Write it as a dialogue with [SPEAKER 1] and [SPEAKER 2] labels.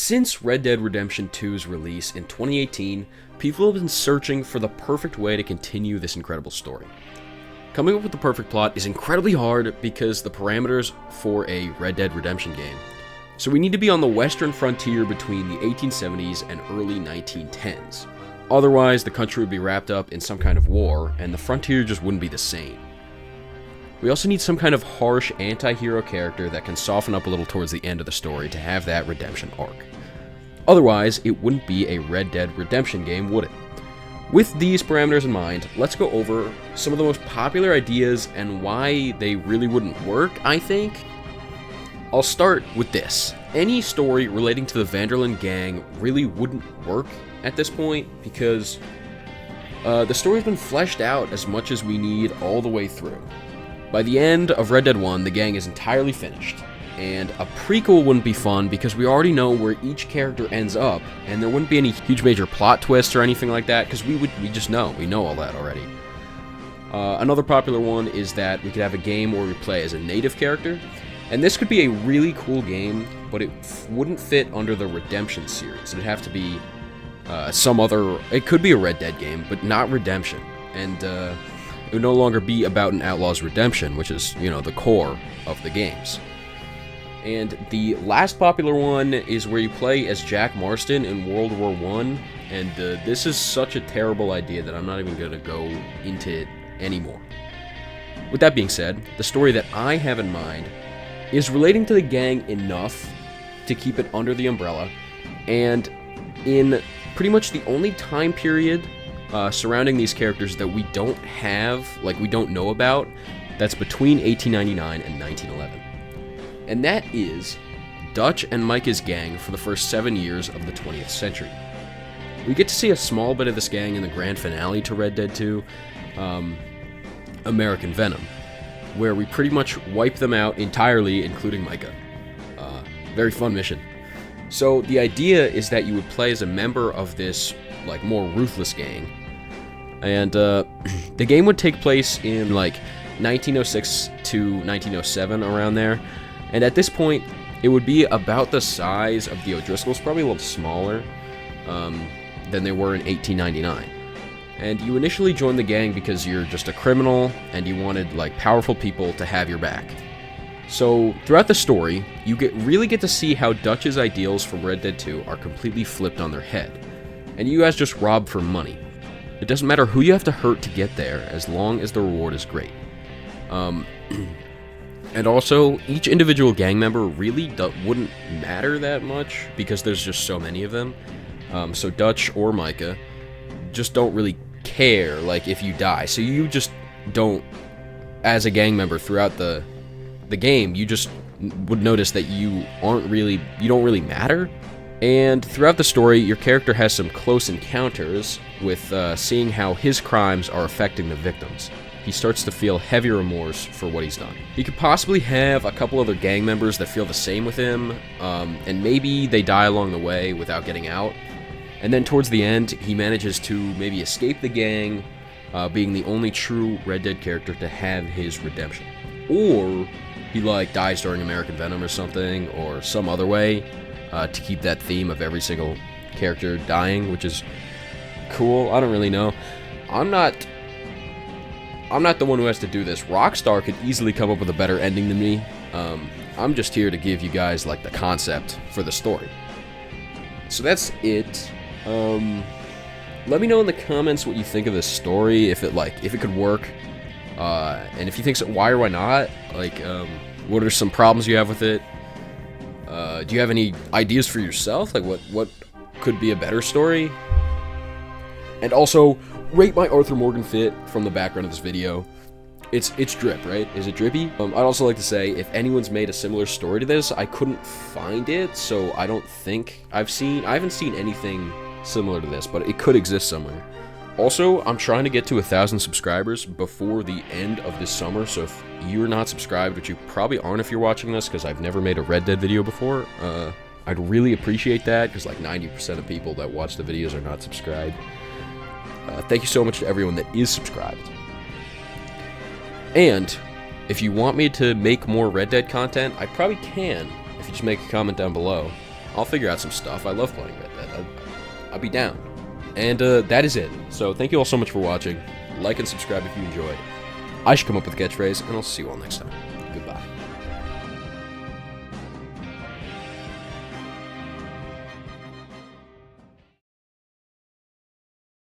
[SPEAKER 1] Since Red Dead Redemption 2's release in 2018, people have been searching for the perfect way to continue this incredible story. Coming up with the perfect plot is incredibly hard because the parameters for a Red Dead Redemption game. So we need to be on the western frontier between the 1870s and early 1910s. Otherwise, the country would be wrapped up in some kind of war, and the frontier just wouldn't be the same. We also need some kind of harsh anti-hero character that can soften up a little towards the end of the story to have that redemption arc. Otherwise, it wouldn't be a Red Dead Redemption game, would it? With these parameters in mind, let's go over some of the most popular ideas and why they really wouldn't work, I think. I'll start with this. Any story relating to the Van der Linde gang really wouldn't work at this point because the story's been fleshed out as much as we need all the way through. By the end of Red Dead 1, the gang is entirely finished, and a prequel wouldn't be fun because we already know where each character ends up, and there wouldn't be any huge major plot twists or anything like that because we just know. We know all that already. Another popular one is that we could have a game where we play as a native character, and this could be a really cool game, but it wouldn't fit under the Redemption series. It'd have to be some other... It could be a Red Dead game, but not Redemption, and it would no longer be about an outlaw's redemption, which is, you know, the core of the games. And the last popular one is where you play as Jack Marston in World War I, and this is such a terrible idea that I'm not even going to go into it anymore. With that being said, the story that I have in mind is relating to the gang enough to keep it under the umbrella, and in pretty much the only time period surrounding these characters that we don't have, like we don't know about, that's between 1899 and 1911. And that is Dutch and Micah's gang for the first 7 years of the 20th century. We get to see a small bit of this gang in the grand finale to Red Dead 2, American Venom, where we pretty much wipe them out entirely, including Micah. Very fun mission. So the idea is that you would play as a member of this, like, more ruthless gang, and the game would take place in, like, 1906 to 1907, around there, and at this point, it would be about the size of the O'Driscolls, probably a little smaller than they were in 1899. And you initially joined the gang because you're just a criminal, and you wanted, like, powerful people to have your back. So, throughout the story, you really get to see how Dutch's ideals from Red Dead 2 are completely flipped on their head, and you guys just rob for money. It doesn't matter who you have to hurt to get there, as long as the reward is great. And also, each individual gang member really wouldn't matter that much, because there's just so many of them. So Dutch or Micah just don't really care, like, if you die. So you just don't, as a gang member throughout the game, you just would notice that you don't really matter. And throughout the story, your character has some close encounters with seeing how his crimes are affecting the victims. He starts to feel heavy remorse for what he's done. He could possibly have a couple other gang members that feel the same with him, and maybe they die along the way without getting out. And then towards the end, he manages to maybe escape the gang, being the only true Red Dead character to have his redemption. Or he, like, dies during American Venom or something, or some other way, to keep that theme of every single character dying, which is cool. I don't really know. I'm not the one who has to do this. Rockstar could easily come up with a better ending than me. I'm just here to give you guys, like, the concept for the story. So that's it. Let me know in the comments what you think of this story, if it could work, and if you think so, why or why not. Like, what are some problems you have with it? Do you have any ideas for yourself? Like, what could be a better story? And also, rate my Arthur Morgan fit from the background of this video. It's drip, right? Is it drippy? I'd also like to say, if anyone's made a similar story to this, I couldn't find it, so I don't think I haven't seen anything similar to this, but it could exist somewhere. Also, I'm trying to get to 1,000 subscribers before the end of this summer, so if you're not subscribed, which you probably aren't if you're watching this, because I've never made a Red Dead video before, I'd really appreciate that, because like 90% of people that watch the videos are not subscribed. Thank you so much to everyone that is subscribed. And if you want me to make more Red Dead content, I probably can, if you just make a comment down below. I'll figure out some stuff. I love playing Red Dead. I'll be down. And that is it. So thank you all so much for watching. Like and subscribe if you enjoyed. I should come up with a catchphrase, and I'll see you all next time.